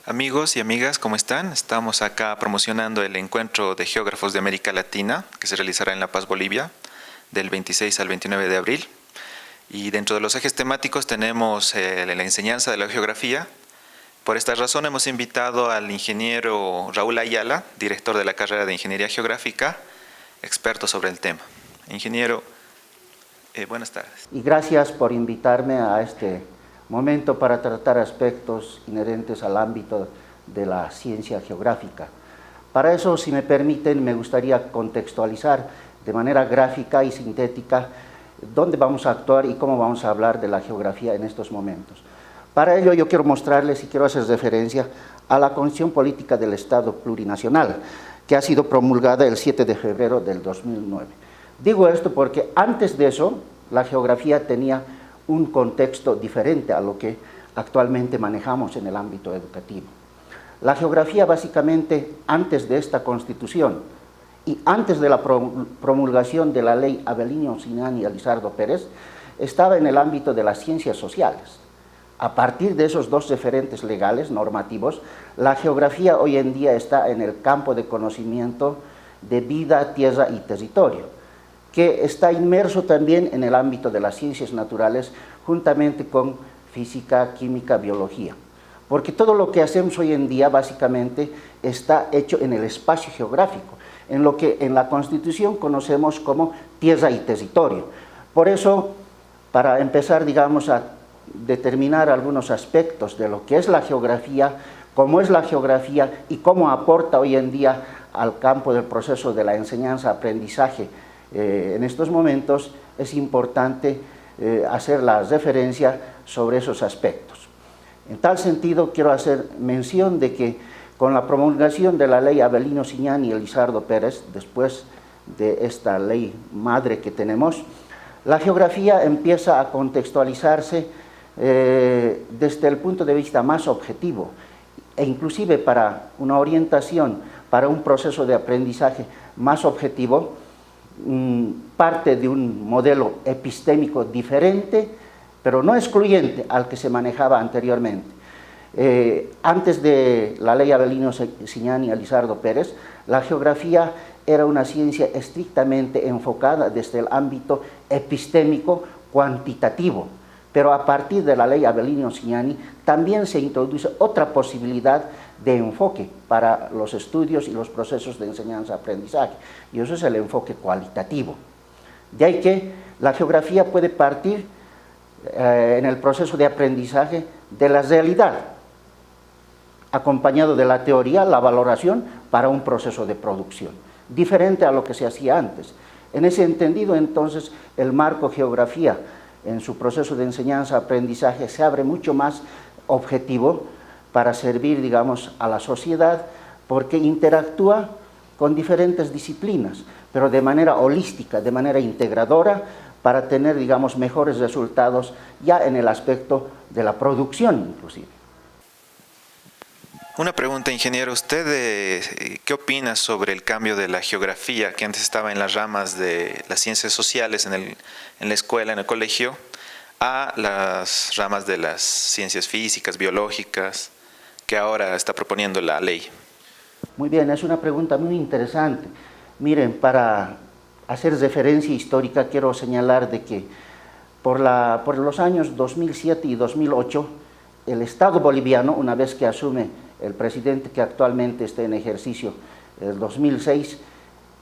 Amigos y amigas, ¿cómo están? Estamos acá promocionando el encuentro de geógrafos de América Latina que se realizará en La Paz, Bolivia, del 26 al 29 de abril. Y dentro de los ejes temáticos tenemos la enseñanza de la geografía. Por esta razón hemos invitado al ingeniero Raúl Ayala, director de la carrera de Ingeniería Geográfica, experto sobre el tema. Ingeniero, buenas tardes. Y gracias por invitarme a este momento para tratar aspectos inherentes al ámbito de la ciencia geográfica. Para eso, si me permiten, me gustaría contextualizar de manera gráfica y sintética dónde vamos a actuar y cómo vamos a hablar de la geografía en estos momentos. Para ello, yo quiero mostrarles y quiero hacer referencia a la Constitución Política del Estado Plurinacional, que ha sido promulgada el 7 de febrero del 2009. Digo esto porque antes de eso, la geografía tenía un contexto diferente a lo que actualmente manejamos en el ámbito educativo. La geografía, básicamente, antes de esta Constitución y antes de la promulgación de la ley Avelino Sinani y Elizardo Pérez, estaba en el ámbito de las ciencias sociales. A partir de esos dos referentes legales, normativos, la geografía hoy en día está en el campo de conocimiento de vida, tierra y territorio, que está inmerso también en el ámbito de las ciencias naturales, juntamente con física, química, biología. Porque todo lo que hacemos hoy en día, básicamente, está hecho en el espacio geográfico, en lo que en la Constitución conocemos como tierra y territorio. Por eso, para empezar, digamos, a determinar algunos aspectos de lo que es la geografía, cómo es la geografía y cómo aporta hoy en día al campo del proceso de la enseñanza-aprendizaje, en estos momentos es importante hacer la referencia sobre esos aspectos. En tal sentido, quiero hacer mención de que con la promulgación de la ley Avelino Sinani y Elizardo Pérez, después de esta ley madre que tenemos, la geografía empieza a contextualizarse desde el punto de vista más objetivo e inclusive para una orientación, para un proceso de aprendizaje más objetivo, parte de un modelo epistémico diferente, pero no excluyente al que se manejaba anteriormente. Antes de la ley Avelino Sinani y Elizardo Pérez, la geografía era una ciencia estrictamente enfocada desde el ámbito epistémico cuantitativo, pero a partir de la ley Avelino Sinani también se introduce otra posibilidad de enfoque para los estudios y los procesos de enseñanza-aprendizaje, y eso es el enfoque cualitativo. De ahí que la geografía puede partir en el proceso de aprendizaje de la realidad, acompañado de la teoría, la valoración para un proceso de producción, diferente a lo que se hacía antes. En ese entendido, entonces, el marco geografía en su proceso de enseñanza-aprendizaje se abre mucho más objetivo para servir, digamos, a la sociedad, porque interactúa con diferentes disciplinas, pero de manera holística, de manera integradora, para tener, digamos, mejores resultados ya en el aspecto de la producción, inclusive. Una pregunta, ingeniero. ¿Usted qué opina sobre el cambio de la geografía, que antes estaba en las ramas de las ciencias sociales en la escuela, en el colegio, a las ramas de las ciencias físicas, biológicas, que ahora está proponiendo la ley? Muy bien, es una pregunta muy interesante. Miren, para hacer referencia histórica, quiero señalar de que por los años 2007 y 2008, el Estado boliviano, una vez que asume el presidente que actualmente está en ejercicio, el 2006,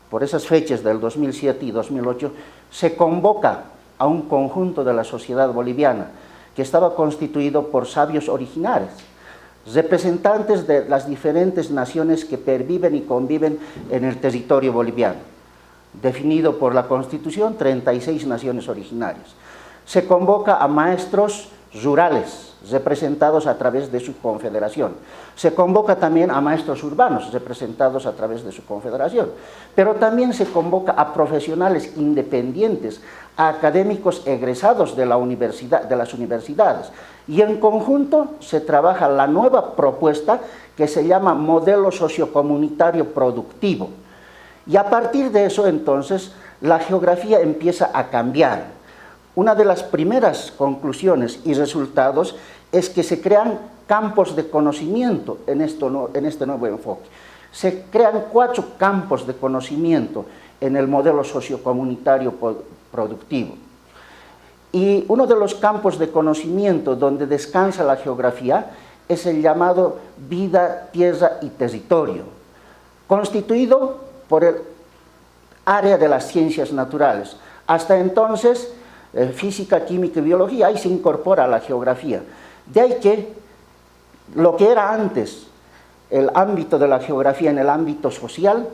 por esas fechas del 2007 y 2008, se convoca a un conjunto de la sociedad boliviana que estaba constituido por sabios originarios, representantes de las diferentes naciones que perviven y conviven en el territorio boliviano, definido por la Constitución, 36 naciones originarias. Se convoca a maestros rurales, representados a través de su confederación. Se convoca también a maestros urbanos, representados a través de su confederación. Pero también se convoca a profesionales independientes, a académicos egresados de las universidades. Y en conjunto se trabaja la nueva propuesta que se llama modelo sociocomunitario productivo. Y a partir de eso, entonces, la geografía empieza a cambiar. Una de las primeras conclusiones y resultados es que se crean campos de conocimiento en este nuevo enfoque. Se crean 4 campos de conocimiento en el modelo sociocomunitario productivo. Y uno de los campos de conocimiento donde descansa la geografía es el llamado vida, tierra y territorio, constituido por el área de las ciencias naturales. Hasta entonces, física, química y biología, ahí se incorpora la geografía. De ahí que lo que era antes el ámbito de la geografía en el ámbito social,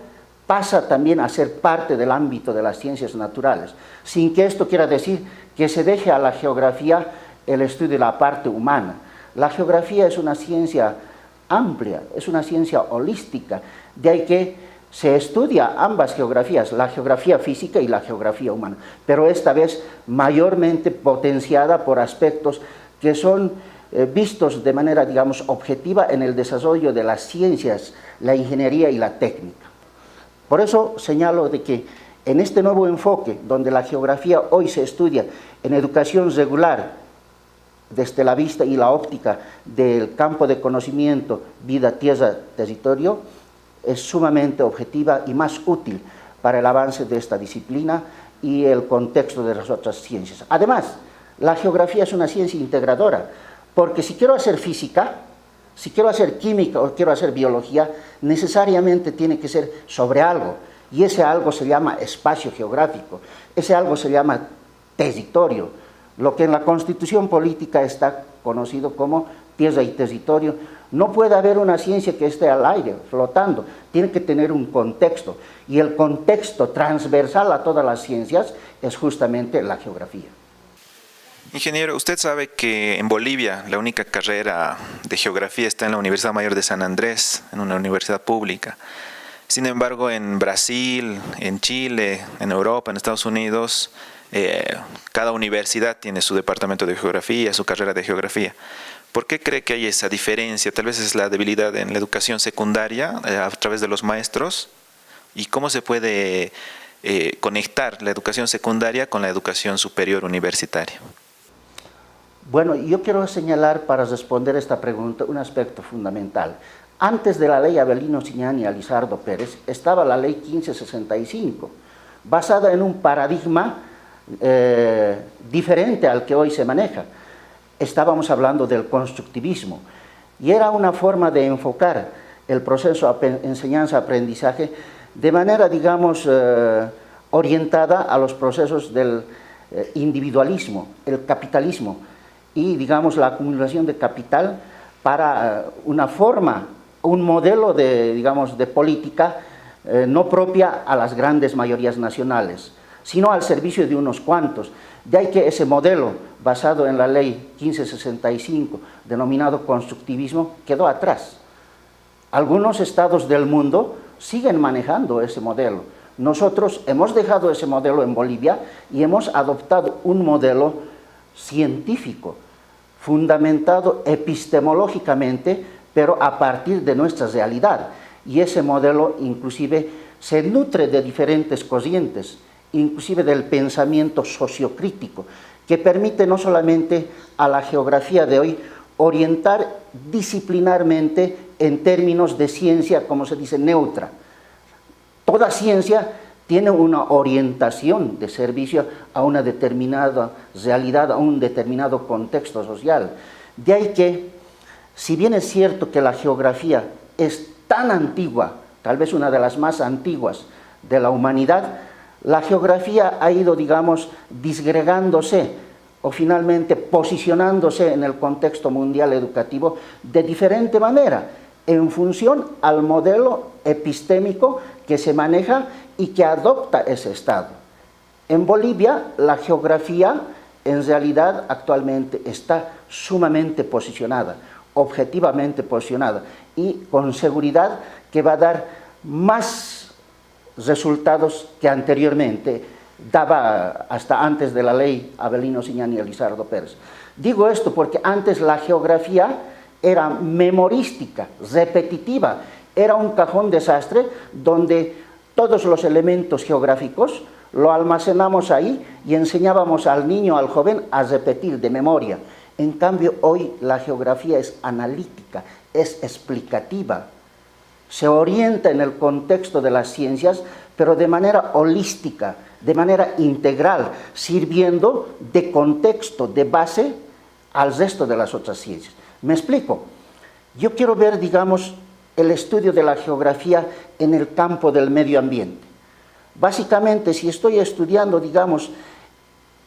pasa también a ser parte del ámbito de las ciencias naturales, sin que esto quiera decir que se deje a la geografía el estudio de la parte humana. La geografía es una ciencia amplia, es una ciencia holística, de ahí que se estudia ambas geografías, la geografía física y la geografía humana, pero esta vez mayormente potenciada por aspectos que son vistos de manera, digamos, objetiva en el desarrollo de las ciencias, la ingeniería y la técnica. Por eso señalo de que en este nuevo enfoque, donde la geografía hoy se estudia en educación regular, desde la vista y la óptica del campo de conocimiento, vida, tierra, territorio, es sumamente objetiva y más útil para el avance de esta disciplina y el contexto de las otras ciencias. Además, la geografía es una ciencia integradora, porque si quiero hacer física, si quiero hacer química o quiero hacer biología, necesariamente tiene que ser sobre algo, y ese algo se llama espacio geográfico, ese algo se llama territorio, lo que en la Constitución política está conocido como tierra y territorio. No puede haber una ciencia que esté al aire, flotando, tiene que tener un contexto, y el contexto transversal a todas las ciencias es justamente la geografía. Ingeniero, usted sabe que en Bolivia la única carrera de geografía está en la Universidad Mayor de San Andrés, en una universidad pública. Sin embargo, en Brasil, en Chile, en Europa, en Estados Unidos, cada universidad tiene su departamento de geografía, su carrera de geografía. ¿Por qué cree que hay esa diferencia? Tal vez es la debilidad en la educación secundaria a través de los maestros. ¿Y cómo se puede conectar la educación secundaria con la educación superior universitaria? Bueno, yo quiero señalar para responder esta pregunta un aspecto fundamental. Antes de la ley Avelino Siñani y Alizardo Pérez estaba la ley 1565, basada en un paradigma diferente al que hoy se maneja. Estábamos hablando del constructivismo y era una forma de enfocar el proceso de enseñanza-aprendizaje de manera, digamos, orientada a los procesos del individualismo, el capitalismo, y, digamos, la acumulación de capital para una forma, un modelo de, digamos, de política no propia a las grandes mayorías nacionales, sino al servicio de unos cuantos. De ahí que ese modelo, basado en la ley 1565, denominado constructivismo, quedó atrás. Algunos estados del mundo siguen manejando ese modelo. Nosotros hemos dejado ese modelo en Bolivia y hemos adoptado un modelo científico, fundamentado epistemológicamente, pero a partir de nuestra realidad. Y ese modelo inclusive se nutre de diferentes corrientes, inclusive del pensamiento sociocrítico, que permite no solamente a la geografía de hoy orientar disciplinarmente en términos de ciencia, como se dice, neutra. Toda ciencia tiene una orientación de servicio a una determinada realidad, a un determinado contexto social. De ahí que, si bien es cierto que la geografía es tan antigua, tal vez una de las más antiguas de la humanidad, la geografía ha ido, digamos, disgregándose o finalmente posicionándose en el contexto mundial educativo de diferente manera, en función al modelo epistémico que se maneja y que adopta ese Estado. En Bolivia, la geografía en realidad actualmente está sumamente posicionada, objetivamente posicionada, y con seguridad que va a dar más resultados que anteriormente daba hasta antes de la ley Avelino Siñani y Alizardo Pérez. Digo esto porque antes la geografía era memorística, repetitiva, era un cajón desastre donde todos los elementos geográficos lo almacenamos ahí y enseñábamos al niño, al joven, a repetir de memoria. En cambio, hoy la geografía es analítica, es explicativa, se orienta en el contexto de las ciencias, pero de manera holística, de manera integral, sirviendo de contexto, de base al resto de las otras ciencias. ¿Me explico? Yo quiero ver, digamos, el estudio de la geografía en el campo del medio ambiente. Básicamente, si estoy estudiando, digamos,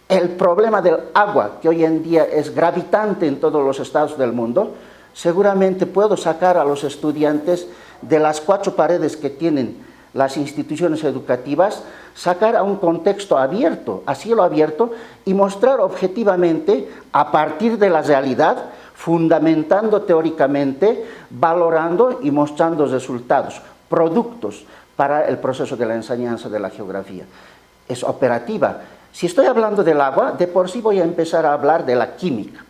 el problema del agua, que hoy en día es gravitante en todos los estados del mundo, seguramente puedo sacar a los estudiantes de las 4 paredes que tienen las instituciones educativas, sacar a un contexto abierto, a cielo abierto, y mostrar objetivamente, a partir de la realidad, fundamentando teóricamente, valorando y mostrando resultados, productos para el proceso de la enseñanza de la geografía. Es operativa. Si estoy hablando del agua, de por sí voy a empezar a hablar de la química,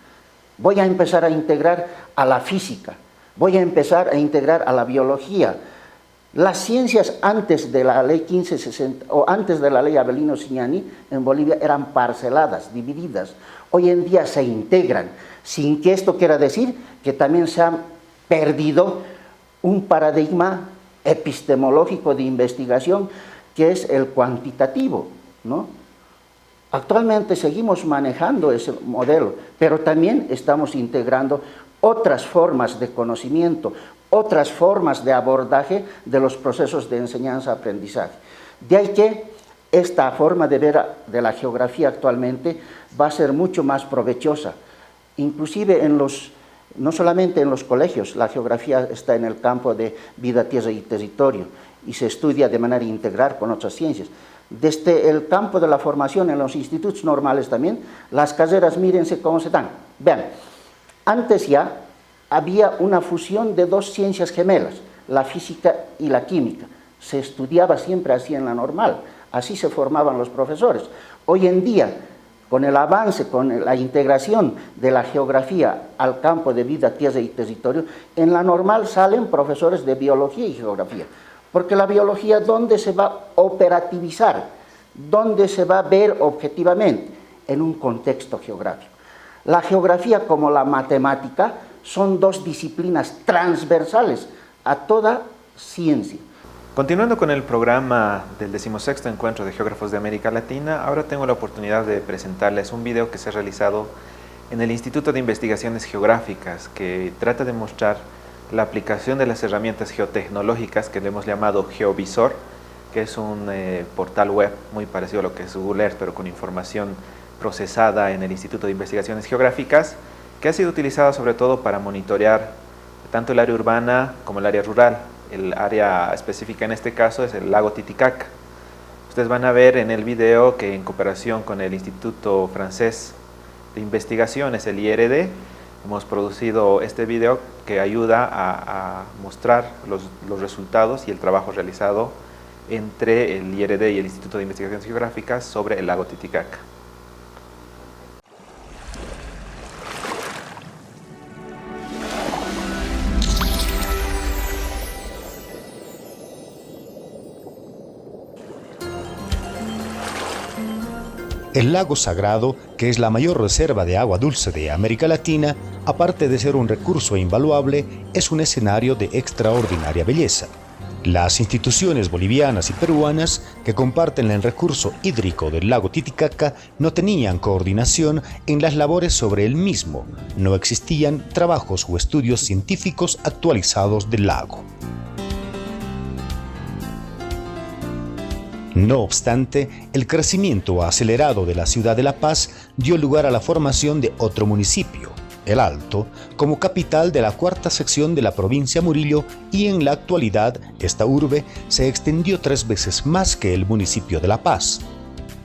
voy a empezar a integrar a la física, voy a empezar a integrar a la biología. Las ciencias antes de la ley 1560 o antes de la ley Avelino Cignani en Bolivia eran parceladas, divididas. Hoy en día se integran, sin que esto quiera decir que también se ha perdido un paradigma epistemológico de investigación que es el cuantitativo, ¿no? Actualmente seguimos manejando ese modelo, pero también estamos integrando otras formas de conocimiento, otras formas de abordaje de los procesos de enseñanza-aprendizaje. De ahí que esta forma de ver de la geografía actualmente va a ser mucho más provechosa. Inclusive no solamente en los colegios, la geografía está en el campo de vida, tierra y territorio y se estudia de manera integral con otras ciencias. Desde el campo de la formación en los institutos normales también, las carreras, mírense cómo se dan. Vean, antes ya había una fusión de 2 ciencias gemelas, la física y la química. Se estudiaba siempre así en la normal, así se formaban los profesores. Hoy en día, con el avance, con la integración de la geografía al campo de vida, tierra y territorio, en la normal salen profesores de biología y geografía. Porque la biología, ¿dónde se va a operativizar? ¿Dónde se va a ver objetivamente? En un contexto geográfico. La geografía, como la matemática, son 2 disciplinas transversales a toda ciencia. Continuando con el programa del 16º Encuentro de Geógrafos de América Latina, ahora tengo la oportunidad de presentarles un video que se ha realizado en el Instituto de Investigaciones Geográficas, que trata de mostrar la aplicación de las herramientas geotecnológicas que le hemos llamado GeoVisor, que es un portal web muy parecido a lo que es Google Earth, pero con información procesada en el Instituto de Investigaciones Geográficas, que ha sido utilizada sobre todo para monitorear tanto el área urbana como el área rural. El área específica en este caso es el lago Titicaca. Ustedes van a ver en el video que en cooperación con el Instituto Francés de Investigaciones, el IRD, hemos producido este video que ayuda a mostrar los resultados y el trabajo realizado entre el IRD y el Instituto de Investigaciones Geográficas sobre el lago Titicaca. El lago Sagrado, que es la mayor reserva de agua dulce de América Latina, aparte de ser un recurso invaluable, es un escenario de extraordinaria belleza. Las instituciones bolivianas y peruanas que comparten el recurso hídrico del lago Titicaca no tenían coordinación en las labores sobre el mismo, no existían trabajos o estudios científicos actualizados del lago. No obstante, el crecimiento acelerado de la ciudad de La Paz dio lugar a la formación de otro municipio, El Alto, como capital de la 4ª sección de la provincia Murillo, y en la actualidad esta urbe se extendió 3 veces más que el municipio de La Paz.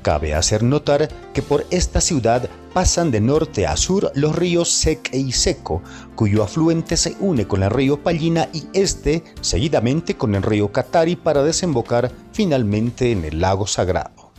Cabe hacer notar que por esta ciudad pasan de norte a sur los ríos Seque y Seco, cuyo afluente se une con el río Pallina y seguidamente con el río Catari para desembocar finalmente en el lago Sagrado.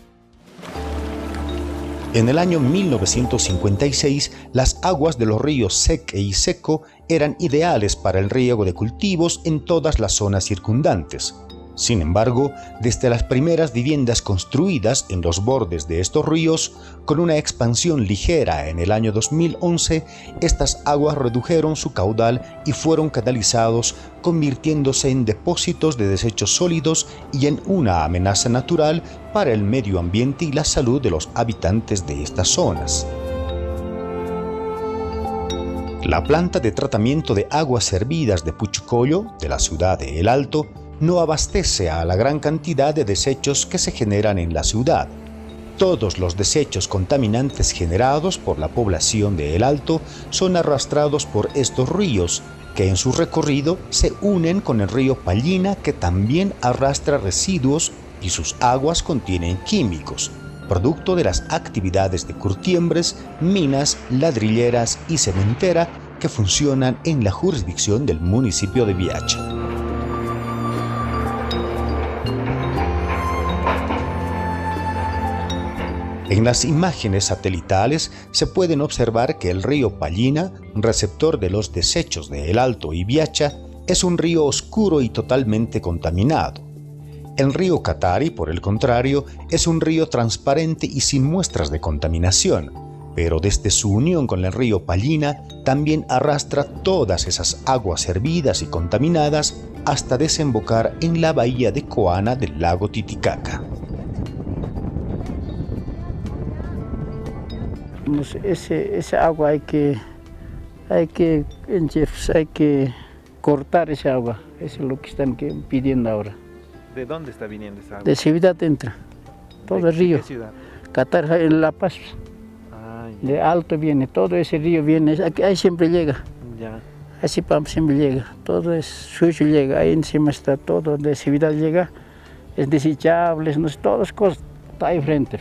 En el año 1956, las aguas de los ríos Seque y Seco eran ideales para el riego de cultivos en todas las zonas circundantes. Sin embargo, desde las primeras viviendas construidas en los bordes de estos ríos, con una expansión ligera en el año 2011, estas aguas redujeron su caudal y fueron canalizados, convirtiéndose en depósitos de desechos sólidos y en una amenaza natural para el medio ambiente y la salud de los habitantes de estas zonas. La planta de tratamiento de aguas servidas de Puchucollo, de la ciudad de El Alto, no abastece a la gran cantidad de desechos que se generan en la ciudad. Todos los desechos contaminantes generados por la población de El Alto son arrastrados por estos ríos, que en su recorrido se unen con el río Pallina, que también arrastra residuos y sus aguas contienen químicos, producto de las actividades de curtiembres, minas, ladrilleras y cementera que funcionan en la jurisdicción del municipio de Viacha. En las imágenes satelitales se pueden observar que el río Pallina, receptor de los desechos de El Alto y Viacha, es un río oscuro y totalmente contaminado. El río Catari, por el contrario, es un río transparente y sin muestras de contaminación, pero desde su unión con el río Pallina también arrastra todas esas aguas hervidas y contaminadas hasta desembocar en la bahía de Coana del lago Titicaca. Esa agua hay que cortar esa agua. Eso es lo que están pidiendo ahora. ¿De dónde está viniendo esa agua? De ciudad entra, todo el río. ¿Qué ciudad? Qatar, en La Paz. Ah, ya. De Alto viene, todo ese río viene, ahí siempre llega. Ya. Así siempre llega, todo es suyo llega, ahí encima está todo, de ciudad llega, es desechables, no sé, todas cosas, está ahí frente.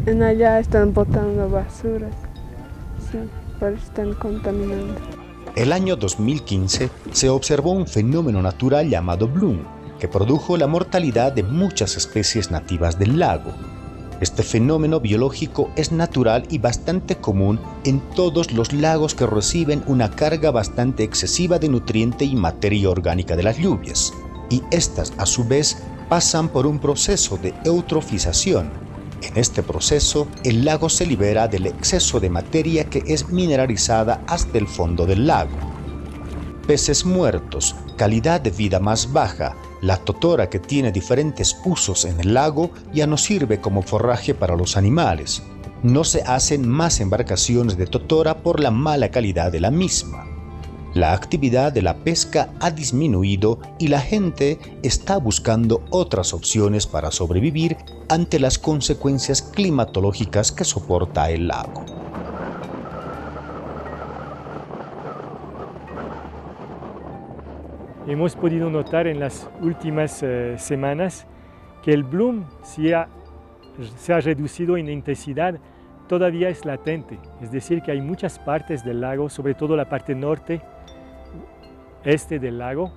En allá están botando basura, sí, por eso están contaminando. El año 2015 se observó un fenómeno natural llamado bloom, que produjo la mortalidad de muchas especies nativas del lago. Este fenómeno biológico es natural y bastante común en todos los lagos que reciben una carga bastante excesiva de nutriente y materia orgánica de las lluvias, y estas a su vez pasan por un proceso de eutrofización. En este proceso, el lago se libera del exceso de materia que es mineralizada hasta el fondo del lago. Peces muertos, calidad de vida más baja, la totora que tiene diferentes usos en el lago ya no sirve como forraje para los animales. No se hacen más embarcaciones de totora por la mala calidad de la misma. La actividad de la pesca ha disminuido y la gente está buscando otras opciones para sobrevivir ante las consecuencias climatológicas que soporta el lago. Hemos podido notar en las últimas semanas que el bloom se ha reducido en intensidad, todavía es latente, es decir, que hay muchas partes del lago, sobre todo la parte norte, este del lago,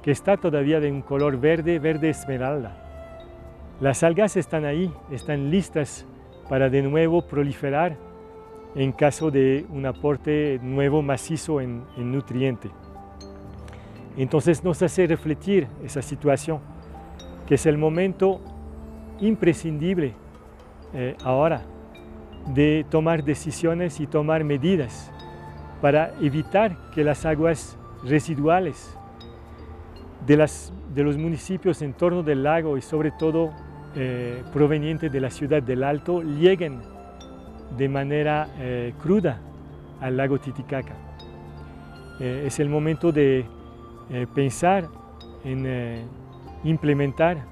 que está todavía de un color verde, verde esmeralda. Las algas están ahí, están listas para de nuevo proliferar en caso de un aporte nuevo macizo en nutriente. Entonces nos hace refletir esa situación, que es el momento imprescindible ahora de tomar decisiones y tomar medidas para evitar que las aguas residuales de los municipios en torno del lago y sobre todo provenientes de la ciudad del Alto lleguen de manera cruda al lago Titicaca. Es el momento de pensar en implementar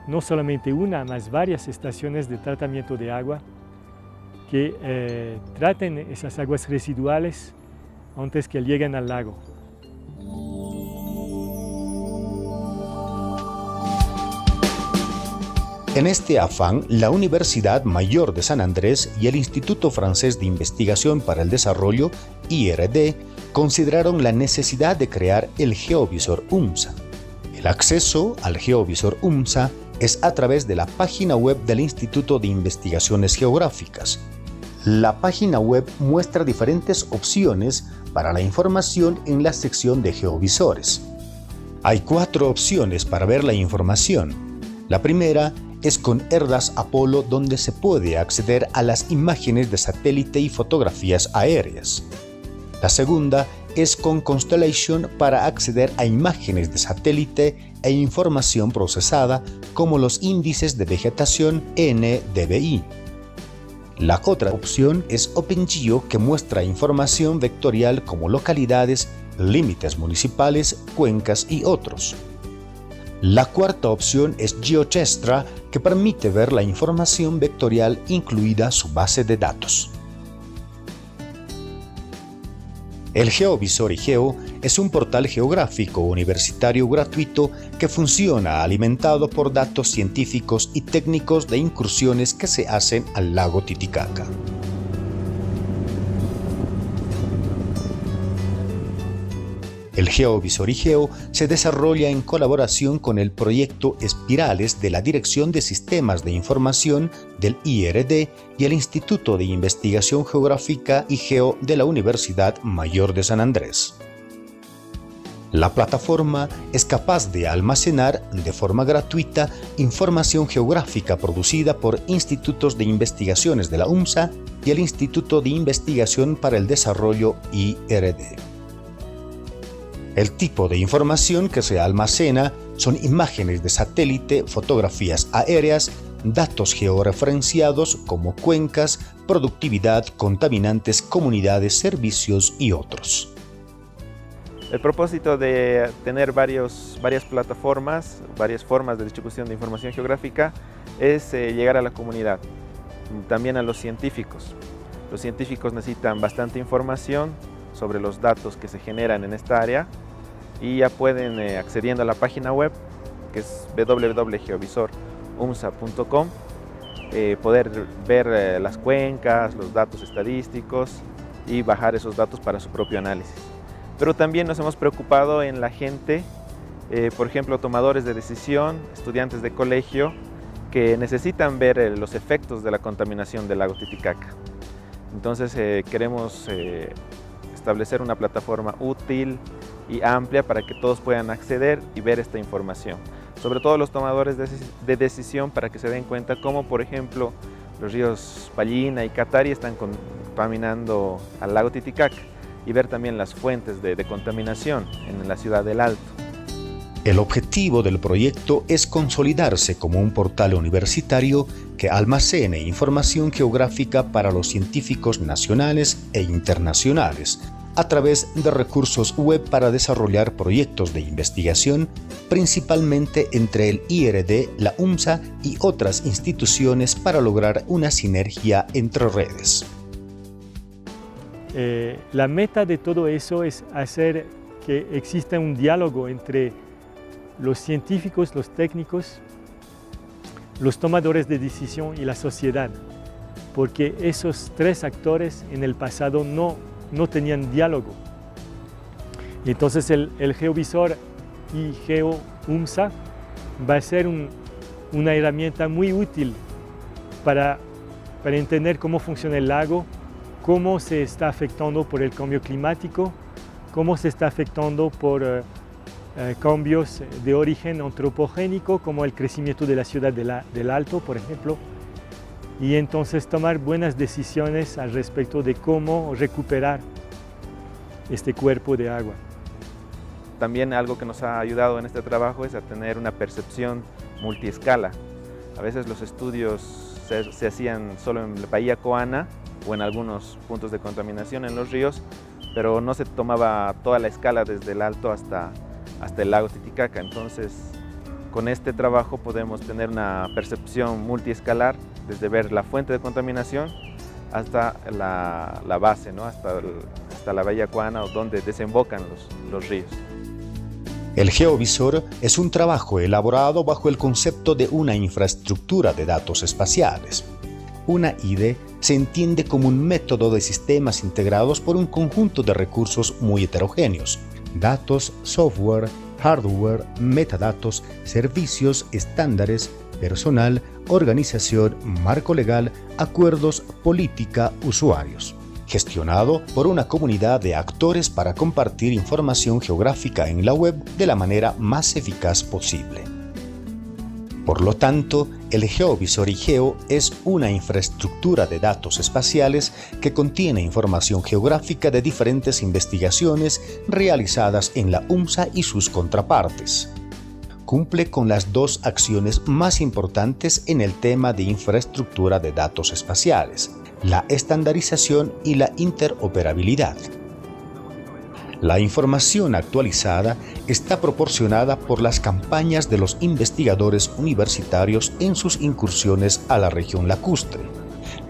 no solamente una, más varias estaciones de tratamiento de agua que traten esas aguas residuales antes que lleguen al lago. En este afán, la Universidad Mayor de San Andrés y el Instituto Francés de Investigación para el Desarrollo, IRD, consideraron la necesidad de crear el Geovisor UMSA. El acceso al Geovisor UMSA es a través de la página web del Instituto de Investigaciones Geográficas. La página web muestra diferentes opciones para la información en la sección de geovisores. Hay 4 opciones para ver la información. La primera es con ERDAS Apollo, donde se puede acceder a las imágenes de satélite y fotografías aéreas. La segunda es con Constellation para acceder a imágenes de satélite e información procesada como los índices de vegetación NDVI. La otra opción es OpenGeo, que muestra información vectorial como localidades, límites municipales, cuencas y otros. La cuarta opción es GeoChestra, que permite ver la información vectorial incluida su base de datos. El GeoVisor IGEO es un portal geográfico universitario gratuito que funciona alimentado por datos científicos y técnicos de incursiones que se hacen al lago Titicaca. El GeoVisor IGEO se desarrolla en colaboración con el proyecto Espirales de la Dirección de Sistemas de Información del IRD y el Instituto de Investigación Geográfica IGEO de la Universidad Mayor de San Andrés. La plataforma es capaz de almacenar de forma gratuita información geográfica producida por institutos de investigaciones de la UMSA y el Instituto de Investigación para el Desarrollo IRD. El tipo de información que se almacena son imágenes de satélite, fotografías aéreas, datos georreferenciados como cuencas, productividad, contaminantes, comunidades, servicios y otros. El propósito de tener varias plataformas, varias formas de distribución de información geográfica es llegar a la comunidad, también a los científicos. Los científicos necesitan bastante información sobre los datos que se generan en esta área y ya pueden, accediendo a la página web, que es www.geovisorumsa.com, poder ver las cuencas, los datos estadísticos y bajar esos datos para su propio análisis. Pero también nos hemos preocupado en la gente, por ejemplo, tomadores de decisión, estudiantes de colegio, que necesitan ver los efectos de la contaminación del lago Titicaca. Entonces queremos establecer una plataforma útil y amplia para que todos puedan acceder y ver esta información. Sobre todo los tomadores de decisión, para que se den cuenta cómo, por ejemplo, los ríos Pallina y Catari están contaminando al lago Titicaca y ver también las fuentes de contaminación en la ciudad del Alto. El objetivo del proyecto es consolidarse como un portal universitario que almacene información geográfica para los científicos nacionales e internacionales a través de recursos web para desarrollar proyectos de investigación, principalmente entre el IRD, la UMSA y otras instituciones para lograr una sinergia entre redes. La meta de todo eso es hacer que exista un diálogo entre los científicos, los técnicos, los tomadores de decisión y la sociedad, porque esos tres actores en el pasado no tenían diálogo. Entonces el GeoVisor IGEO UMSA va a ser una herramienta muy útil para entender cómo funciona el lago, cómo se está afectando por el cambio climático, cómo se está afectando por cambios de origen antropogénico, como el crecimiento de la ciudad del Alto, por ejemplo, y entonces tomar buenas decisiones al respecto de cómo recuperar este cuerpo de agua. También algo que nos ha ayudado en este trabajo es a tener una percepción multiescala. A veces los estudios se hacían solo en la Bahía Coana o en algunos puntos de contaminación en los ríos, pero no se tomaba toda la escala desde el Alto hasta el lago Titicaca. Entonces, con este trabajo podemos tener una percepción multiescalar, desde ver la fuente de contaminación hasta la base, ¿no? hasta la Bahía Coana, donde desembocan los ríos. El GeoVisor es un trabajo elaborado bajo el concepto de una infraestructura de datos espaciales. Una IDE se entiende como un método de sistemas integrados por un conjunto de recursos muy heterogéneos: datos, software, hardware, metadatos, servicios, estándares, personal, organización, marco legal, acuerdos, política, usuarios. gestionado por una comunidad de actores para compartir información geográfica en la web de la manera más eficaz posible. Por lo tanto, el GeoVisor IGEO es una infraestructura de datos espaciales que contiene información geográfica de diferentes investigaciones realizadas en la UMSA y sus contrapartes. Cumple con las dos acciones más importantes en el tema de infraestructura de datos espaciales: la estandarización y la interoperabilidad. La información actualizada está proporcionada por las campañas de los investigadores universitarios en sus incursiones a la región lacustre,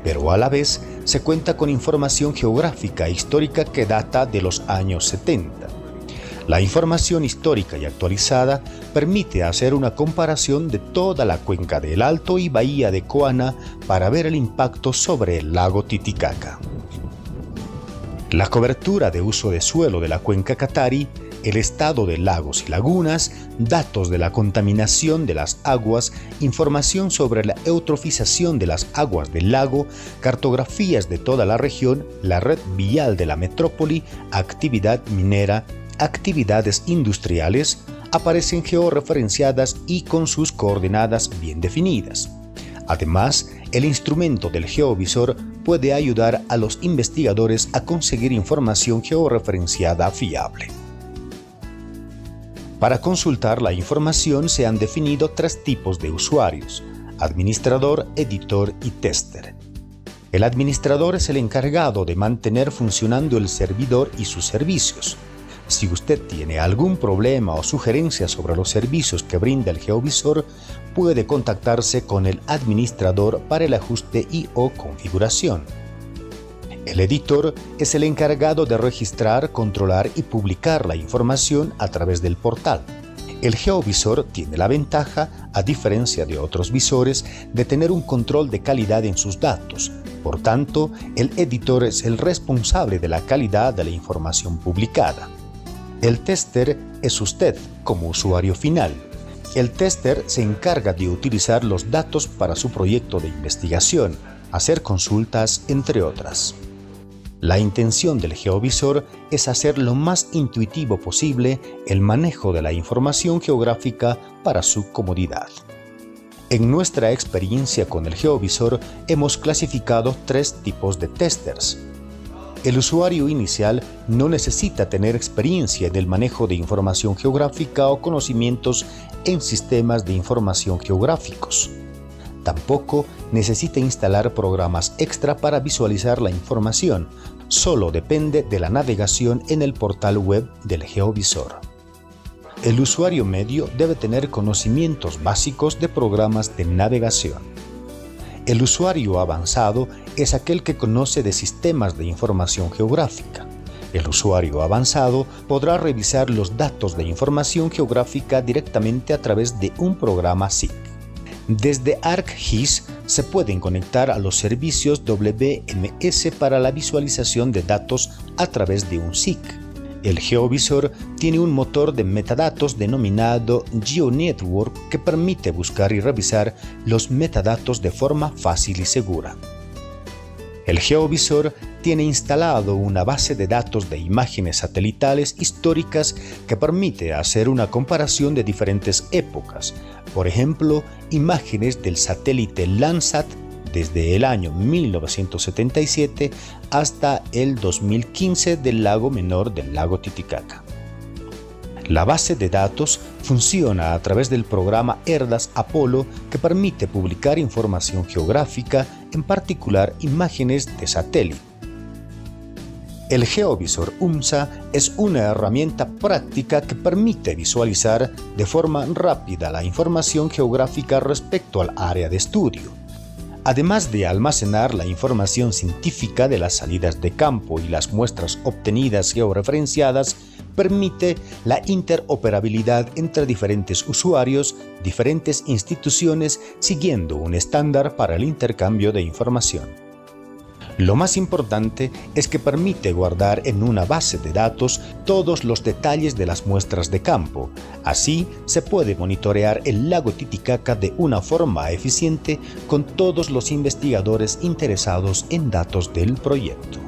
pero a la vez se cuenta con información geográfica e histórica que data de los años 70. La información histórica y actualizada permite hacer una comparación de toda la cuenca del Alto y Bahía de Coana para ver el impacto sobre el lago Titicaca. La cobertura de uso de suelo de la cuenca Catari, el estado de lagos y lagunas, datos de la contaminación de las aguas, información sobre la eutrofización de las aguas del lago, cartografías de toda la región, la red vial de la metrópoli, actividad minera, actividades industriales, aparecen georreferenciadas y con sus coordenadas bien definidas. Además, el instrumento del GeoVisor puede ayudar a los investigadores a conseguir información georreferenciada fiable. Para consultar la información se han definido 3 tipos de usuarios: administrador, editor y tester. El administrador es el encargado de mantener funcionando el servidor y sus servicios. Si usted tiene algún problema o sugerencia sobre los servicios que brinda el GeoVisor, puede contactarse con el administrador para el ajuste y/o configuración. El editor es el encargado de registrar, controlar y publicar la información a través del portal. El GeoVisor tiene la ventaja, a diferencia de otros visores, de tener un control de calidad en sus datos. Por tanto, el editor es el responsable de la calidad de la información publicada. El tester es usted como usuario final. El tester se encarga de utilizar los datos para su proyecto de investigación, hacer consultas, entre otras. La intención del GeoVisor es hacer lo más intuitivo posible el manejo de la información geográfica para su comodidad. En nuestra experiencia con el GeoVisor hemos clasificado 3 tipos de testers. El usuario inicial no necesita tener experiencia en el manejo de información geográfica o conocimientos en sistemas de información geográficos. Tampoco necesita instalar programas extra para visualizar la información, solo depende de la navegación en el portal web del GeoVisor. El usuario medio debe tener conocimientos básicos de programas de navegación. El usuario avanzado es aquel que conoce de sistemas de información geográfica. El usuario avanzado podrá revisar los datos de información geográfica directamente a través de un programa SIG. Desde ArcGIS se pueden conectar a los servicios WMS para la visualización de datos a través de un SIG. El GeoVisor tiene un motor de metadatos denominado GeoNetwork que permite buscar y revisar los metadatos de forma fácil y segura. El GeoVisor tiene instalado una base de datos de imágenes satelitales históricas que permite hacer una comparación de diferentes épocas, por ejemplo, imágenes del satélite Landsat desde el año 1977 hasta el 2015 del lago menor del lago Titicaca. La base de datos funciona a través del programa ERDAS Apollo que permite publicar información geográfica, en particular imágenes de satélite. El GeoVisor UMSA es una herramienta práctica que permite visualizar de forma rápida la información geográfica respecto al área de estudio. Además de almacenar la información científica de las salidas de campo y las muestras obtenidas georreferenciadas, permite la interoperabilidad entre diferentes usuarios, diferentes instituciones, siguiendo un estándar para el intercambio de información. Lo más importante es que permite guardar en una base de datos todos los detalles de las muestras de campo. Así se puede monitorear el lago Titicaca de una forma eficiente con todos los investigadores interesados en datos del proyecto.